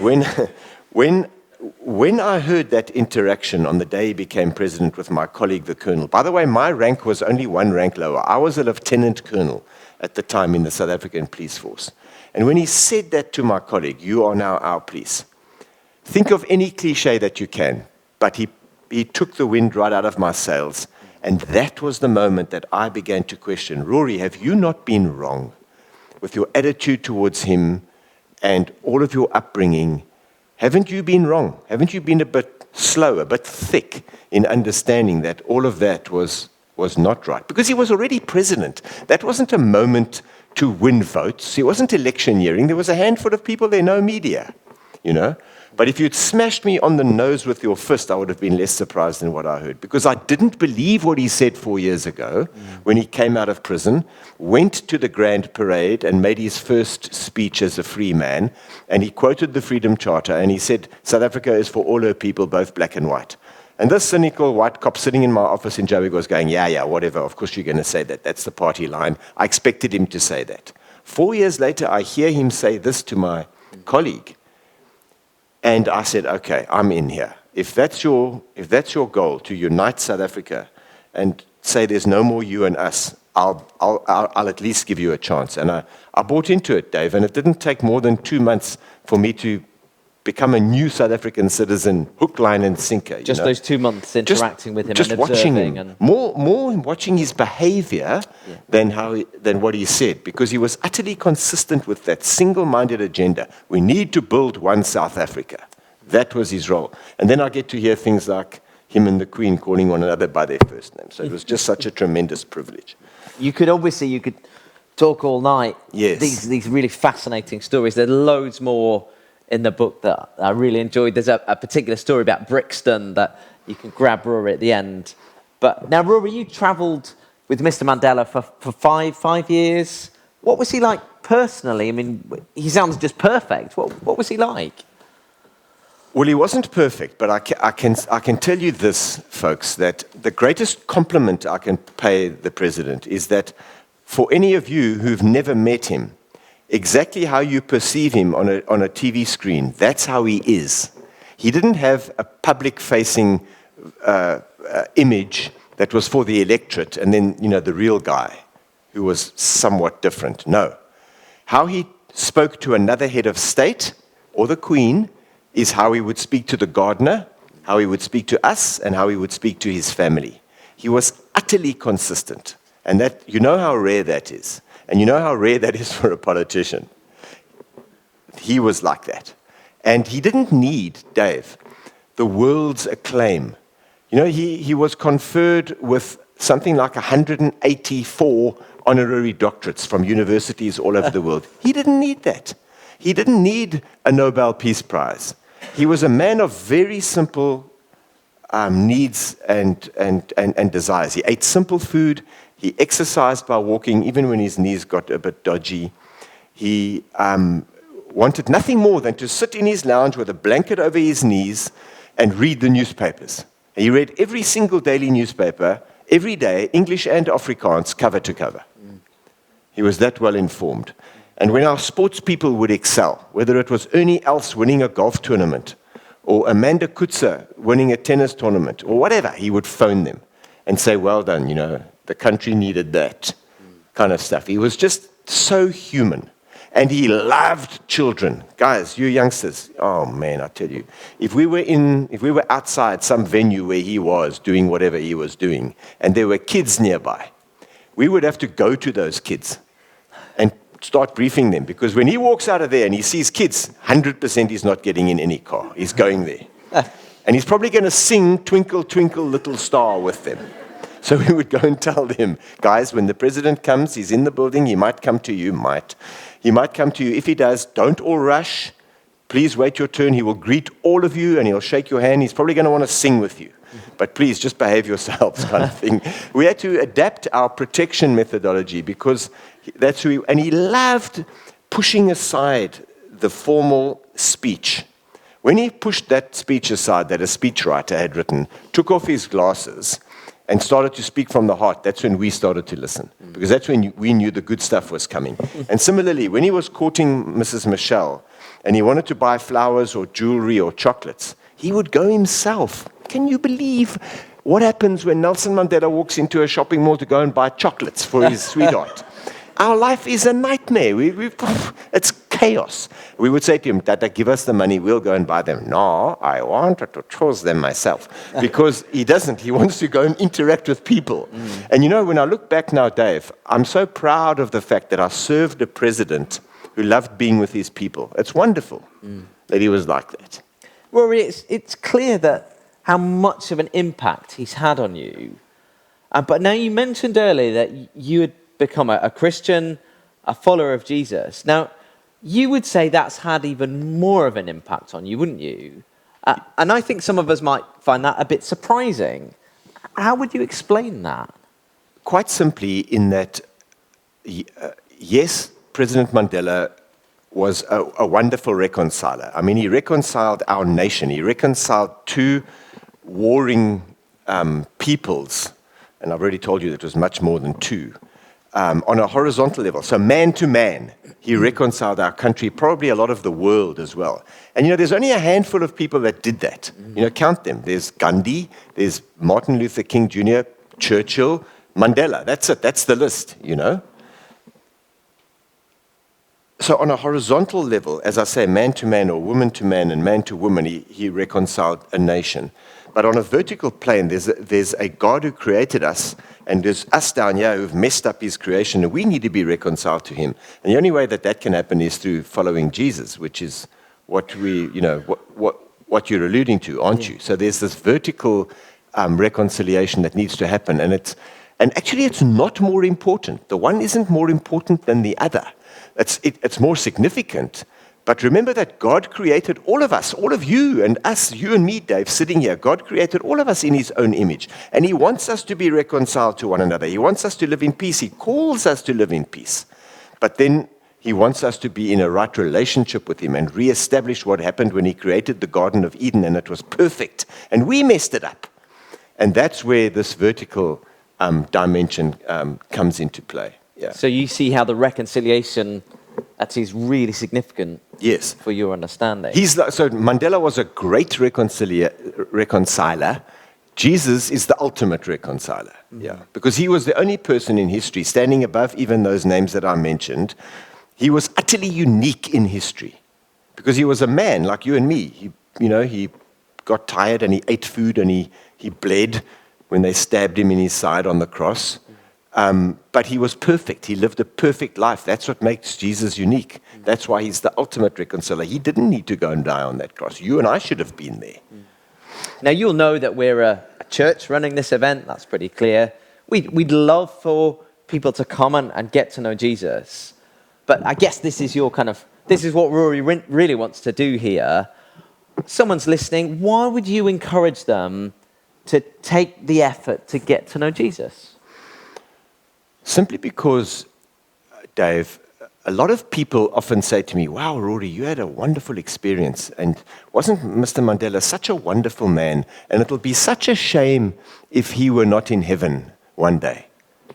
when I heard that interaction on the day he became president with my colleague, the colonel, by the way, my rank was only 1 rank lower. I was a lieutenant colonel at the time in the South African police force. And when he said that to my colleague, you are now our police, think of any cliche that you can, but he took the wind right out of my sails. And that was the moment that I began to question, Rory, have you not been wrong with your attitude towards him and all of your upbringing? Haven't you been wrong? Haven't you been a bit slow, a bit thick in understanding that all of that was not right? Because he was already president. That wasn't a moment to win votes. It wasn't electioneering. There was a handful of people there, no media, But if you'd smashed me on the nose with your fist, I would have been less surprised than what I heard. Because I didn't believe what he said 4 years ago when he came out of prison, went to the Grand Parade and made his first speech as a free man. And he quoted the Freedom Charter and he said, South Africa is for all her people, both black and white. And this cynical white cop sitting in my office in Joburg was going, yeah, whatever, of course you're going to say that. That's the party line. I expected him to say that. 4 years later, I hear him say this to my colleague. And I said, okay, I'm in here. If that's your goal, to unite South Africa and say there's no more you and us, I'll at least give you a chance. And I bought into it, Dave, and it didn't take more than 2 months for me to become a new South African citizen, hook, line, and sinker. Just those 2 months interacting with him and watching observing. Him. More watching his behavior than what he said, because he was utterly consistent with that single-minded agenda. We need to build one South Africa. That was his role. And then I get to hear things like him and the Queen calling one another by their first name. So it was just such a tremendous privilege. You could talk all night. Yes. These really fascinating stories. There's loads more in the book that I really enjoyed. There's a particular story about Brixton that you can grab Rory at the end. But now, Rory, you travelled with Mr. Mandela for five years. What was he like personally? I mean, he sounds just perfect. What was he like? Well, he wasn't perfect, but I can tell you this, folks, that the greatest compliment I can pay the president is that for any of you who've never met him, exactly how you perceive him on a TV screen, that's how he is. He didn't have a public-facing image that was for the electorate and then, the real guy who was somewhat different. No. How he spoke to another head of state or the Queen is how he would speak to the gardener, how he would speak to us, and how he would speak to his family. He was utterly consistent. And that, how rare that is. And how rare that is for a politician. He was like that. And he didn't need, Dave, the world's acclaim. He was conferred with something like 184 honorary doctorates from universities all over the world. He didn't need that. He didn't need a Nobel Peace Prize. He was a man of very simple needs and desires. He ate simple food. He exercised by walking, even when his knees got a bit dodgy. He wanted nothing more than to sit in his lounge with a blanket over his knees and read the newspapers. He read every single daily newspaper, every day, English and Afrikaans, cover to cover. He was that well informed. And when our sports people would excel, whether it was Ernie Els winning a golf tournament, or Amanda Kutzer winning a tennis tournament, or whatever, he would phone them and say, well done, the country needed that kind of stuff. He was just so human. And he loved children. Guys, you youngsters, oh man, I tell you, if we were outside some venue where he was doing whatever he was doing, and there were kids nearby, we would have to go to those kids and start briefing them, because when he walks out of there and he sees kids, 100% he's not getting in any car. He's going there. And he's probably going to sing Twinkle, Twinkle, Little Star with them. So we would go and tell them, guys, when the president comes, he's in the building, he might come to you, He might come to you. If he does, don't all rush. Please wait your turn. He will greet all of you and he'll shake your hand. He's probably going to want to sing with you. But please, just behave yourselves, kind of thing. We had to adapt our protection methodology because that's who and he loved pushing aside the formal speech. When he pushed that speech aside that a speechwriter had written, took off his glasses, and started to speak from the heart, that's when we started to listen. Because that's when we knew the good stuff was coming. And similarly, when he was courting Mrs. Michelle, and he wanted to buy flowers or jewelry or chocolates, he would go himself. Can you believe what happens when Nelson Mandela walks into a shopping mall to go and buy chocolates for his sweetheart? Our life is a nightmare. It's chaos. We would say to him, Tata, give us the money, we'll go and buy them. No, I wanted to choose them myself. Because he doesn't. He wants to go and interact with people. And when I look back now, Dave, I'm so proud of the fact that I served a president who loved being with his people. It's wonderful that he was like that. Rory, it's clear that how much of an impact he's had on you. But now you mentioned earlier that you had become a Christian, a follower of Jesus. Now, you would say that's had even more of an impact on you, wouldn't you? And I think some of us might find that a bit surprising. How would you explain that? Quite simply in that, yes, President Mandela was a wonderful reconciler. I mean, he reconciled our nation. He reconciled two warring peoples. And I've already told you that it was much more than two. On a horizontal level, so man to man, he reconciled our country, probably a lot of the world as well. And there's only a handful of people that did that. Count them. There's Gandhi, there's Martin Luther King Jr., Churchill, Mandela. That's it. That's the list, So on a horizontal level, as I say, man to man or woman to man and man to woman, he reconciled a nation. But on a vertical plane, there's a God who created us, and there's us down here who've messed up his creation, and we need to be reconciled to him. And the only way that can happen is through following Jesus, which is what what you're alluding to, aren't you? So there's this vertical reconciliation that needs to happen, and actually it's not more important. The one isn't more important than the other. It's more significant. But remember that God created all of us, all of you and us, you and me, Dave, sitting here. God created all of us in his own image. And he wants us to be reconciled to one another. He wants us to live in peace. He calls us to live in peace. But then He wants us to be in a right relationship with him and reestablish what happened when he created the Garden of Eden, and it was perfect. And we messed it up. And that's where this vertical dimension comes into play. Yeah. So you see how the reconciliation actually is really significant. Yes. For your understanding. So Mandela was a great reconciler. Jesus is the ultimate reconciler. Yeah. Because he was the only person in history standing above even those names that I mentioned. He was utterly unique in history because he was a man like you and me. He got tired and he ate food and he bled when they stabbed him in his side on the cross. But he was perfect. He lived a perfect life. That's what makes Jesus unique. That's why he's the ultimate reconciler. He didn't need to go and die on that cross. You and I should have been there. Now, you'll know that we're a church running this event. That's pretty clear. We'd love for people to come and get to know Jesus. But I guess this is what Rory really wants to do here. Someone's listening. Why would you encourage them to take the effort to get to know Jesus? Simply because, Dave, a lot of people often say to me, wow, Rory, you had a wonderful experience. And wasn't Mr. Mandela such a wonderful man? And it'll be such a shame if he were not in heaven one day.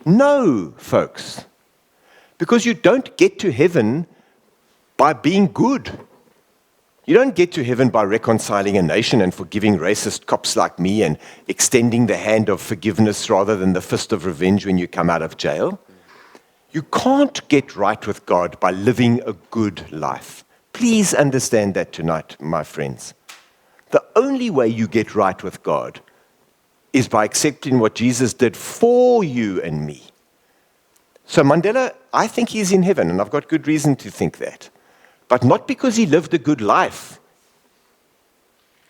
No, folks. Because you don't get to heaven by being good. You don't get to heaven by reconciling a nation and forgiving racist cops like me and extending the hand of forgiveness rather than the fist of revenge when you come out of jail. You can't get right with God by living a good life. Please understand that tonight, my friends. The only way you get right with God is by accepting what Jesus did for you and me. So Mandela, I think he's in heaven, and I've got good reason to think that. But not because he lived a good life.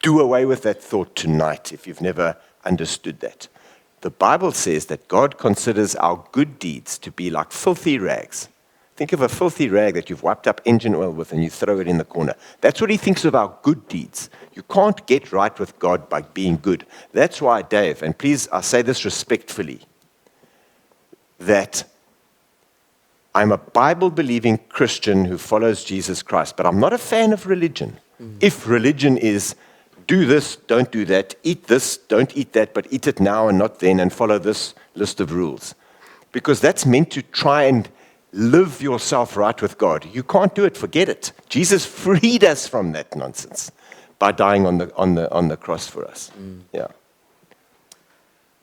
Do away with that thought tonight if you've never understood that. The Bible says that God considers our good deeds to be like filthy rags. Think of a filthy rag that you've wiped up engine oil with and you throw it in the corner. That's what he thinks of our good deeds. You can't get right with God by being good. That's why, Dave, and please, I say this respectfully, that I'm a Bible-believing Christian who follows Jesus Christ, but I'm not a fan of religion. If religion is do this, don't do that, eat this, don't eat that, but eat it now and not then, and follow this list of rules. Because that's meant to try and live yourself right with God. You can't do it, forget it. Jesus freed us from that nonsense by dying on the cross for us. Yeah.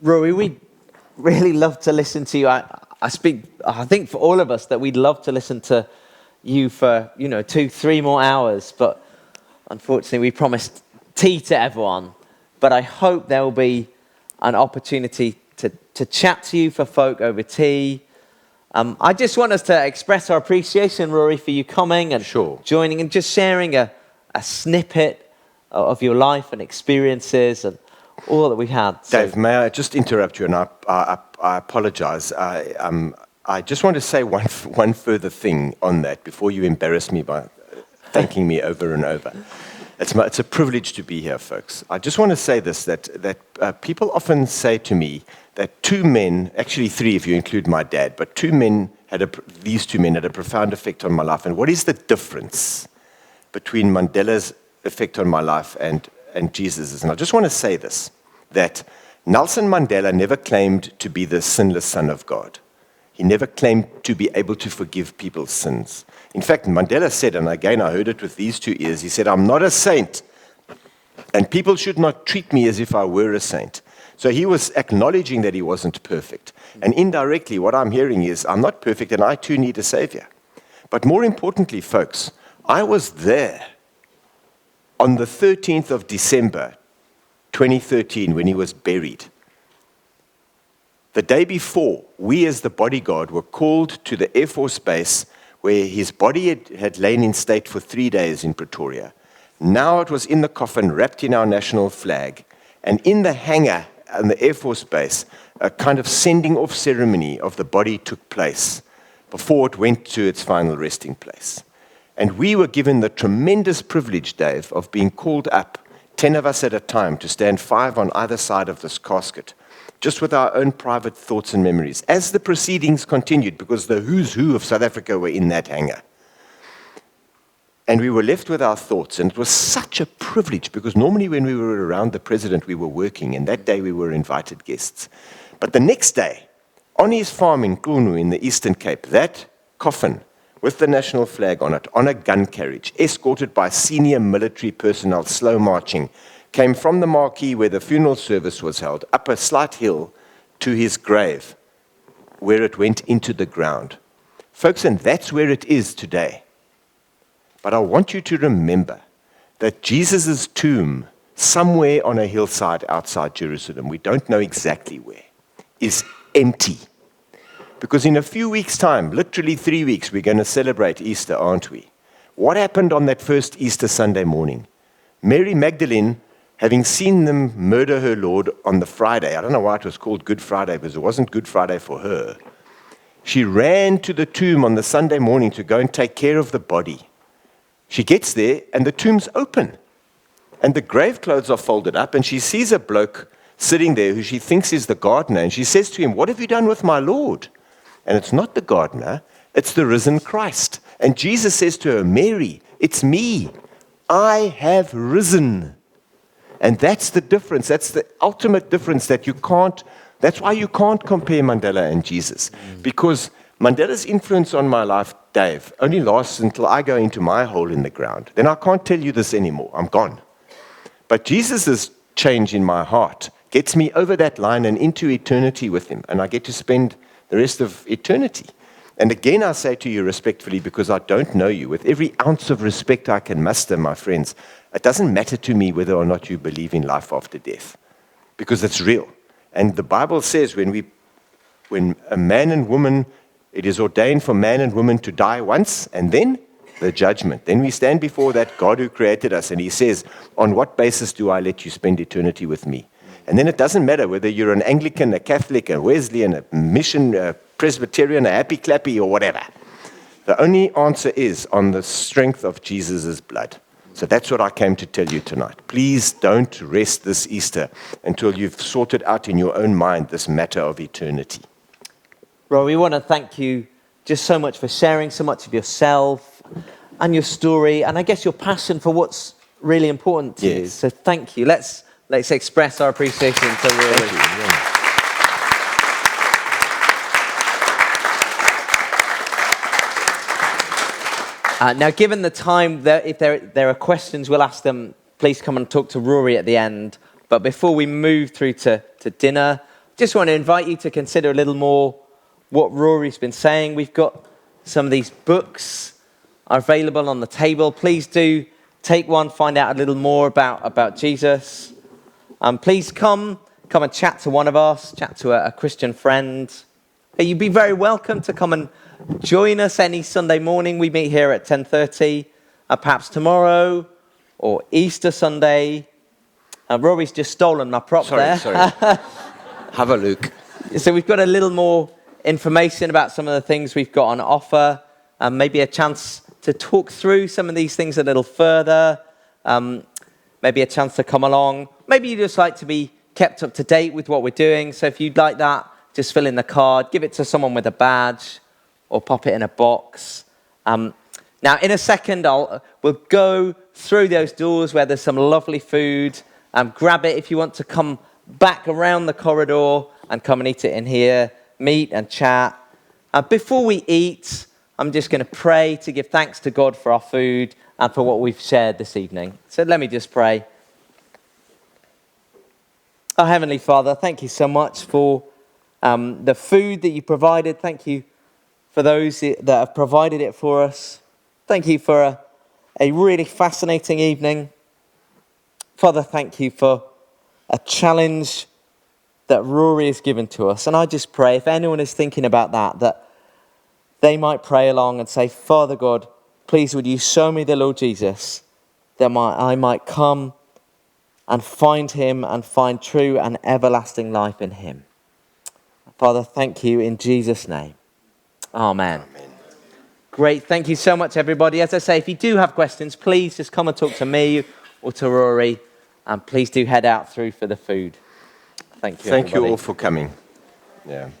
Rory, we'd really love to listen to you. I think for all of us that we'd love to listen to you for, 2-3 more hours, but unfortunately we promised tea to everyone. But I hope there will be an opportunity to chat to you for folk over tea. I just want us to express our appreciation, Rory, for you coming and joining and just sharing a snippet of your life and experiences and all that we've had. Dave, may I just interrupt you? And I apologize. I just want to say one further thing on that before you embarrass me by thanking me over and over. It's a privilege to be here, folks. I just want to say this, that people often say to me that 2 men, actually 3 if you include my dad, but these two men had a profound effect on my life. And what is the difference between Mandela's effect on my life and Jesus's? And I just want to say this, that Nelson Mandela never claimed to be the sinless son of God. He never claimed to be able to forgive people's sins. In fact, Mandela said, and again I heard it with these 2 ears, he said, I'm not a saint, and people should not treat me as if I were a saint. So he was acknowledging that he wasn't perfect. And indirectly, what I'm hearing is, I'm not perfect, and I too need a savior. But more importantly, folks, I was there on the 13th of December, 2013, when he was buried. The day before, we as the Bodyguard were called to the Air Force Base where his body had lain in state for 3 days in Pretoria. Now it was in the coffin, wrapped in our national flag, and in the hangar on the Air Force Base, a kind of sending off ceremony of the body took place before it went to its final resting place. And we were given the tremendous privilege, Dave, of being called up, 10 of us at a time, to stand 5 on either side of this casket, just with our own private thoughts and memories, as the proceedings continued, because the who's who of South Africa were in that hangar. And we were left with our thoughts, and it was such a privilege, because normally when we were around the president, we were working, and that day we were invited guests. But the next day, on his farm in Kunu in the Eastern Cape, that coffin with the national flag on it, on a gun carriage, escorted by senior military personnel, slow marching, came from the marquee where the funeral service was held, up a slight hill to his grave, where it went into the ground. Folks, and that's where it is today. But I want you to remember that Jesus' tomb, somewhere on a hillside outside Jerusalem, we don't know exactly where, is empty. Because in a few weeks' time, literally 3 weeks, we're going to celebrate Easter, aren't we? What happened on that first Easter Sunday morning? Mary Magdalene, having seen them murder her Lord on the Friday, I don't know why it was called Good Friday, because it wasn't Good Friday for her. She ran to the tomb on the Sunday morning to go and take care of the body. She gets there, and the tomb's open. And the grave clothes are folded up, and she sees a bloke sitting there who she thinks is the gardener, and she says to him, "What have you done with my Lord?" And it's not the gardener, it's the risen Christ. And Jesus says to her, "Mary, it's me. I have risen." And that's the difference. That's the ultimate difference that you can't, that's why you can't compare Mandela and Jesus. Because Mandela's influence on my life, Dave, only lasts until I go into my hole in the ground. Then I can't tell you this anymore. I'm gone. But Jesus' change in my heart gets me over that line and into eternity with him. And I get to spend the rest of eternity. And again, I say to you respectfully, because I don't know you, with every ounce of respect I can muster, my friends, it doesn't matter to me whether or not you believe in life after death, because it's real. And the Bible says when a man and woman, it is ordained for man and woman to die once, and then the judgment. Then we stand before that God who created us, and he says, "On what basis do I let you spend eternity with me?" And then it doesn't matter whether you're an Anglican, a Catholic, a Wesleyan, a Mission, a Presbyterian, a Happy Clappy, or whatever. The only answer is on the strength of Jesus' blood. So that's what I came to tell you tonight. Please don't rest this Easter until you've sorted out in your own mind this matter of eternity. Rory, we want to thank you just so much for sharing so much of yourself and your story, and I guess your passion for what's really important to you. So thank you. Let's express our appreciation to Rory. Thank you. Yeah. Now, given the time, if there are questions, we'll ask them. Please come and talk to Rory at the end. But before we move through to dinner, just want to invite you to consider a little more what Rory's been saying. We've got some of these books are available on the table. Please do take one, find out a little more about Jesus. Please come and chat to one of us, chat to a Christian friend. You'd be very welcome to come and join us any Sunday morning. We meet here at 10:30, perhaps tomorrow or Easter Sunday. Rory's just stolen my prop there. Sorry. Have a look. So we've got a little more information about some of the things we've got on offer, maybe a chance to talk through some of these things a little further, maybe a chance to come along. Maybe you just like to be kept up to date with what we're doing. So if you'd like that, just fill in the card, give it to someone with a badge, or pop it in a box. Now, in a second, we'll go through those doors where there's some lovely food. Grab it if you want to come back around the corridor and come and eat it in here, meet and chat. Before we eat, I'm just going to pray to give thanks to God for our food and for what we've shared this evening. So let me just pray. Our Heavenly Father, thank you so much for the food that you provided. Thank you for those that have provided it for us. Thank you for a really fascinating evening. Father, thank you for a challenge that Rory has given to us. And I just pray, if anyone is thinking about that they might pray along and say, Father God, please would you show me the Lord Jesus, that I might come and find him and find true and everlasting life in him. Father, thank you in Jesus' name. Amen. Great. Thank you so much, everybody. As I say, if you do have questions, please just come and talk to me or to Rory. And please do head out through for the food. Thank you, Thank everybody. you all for coming. Yeah.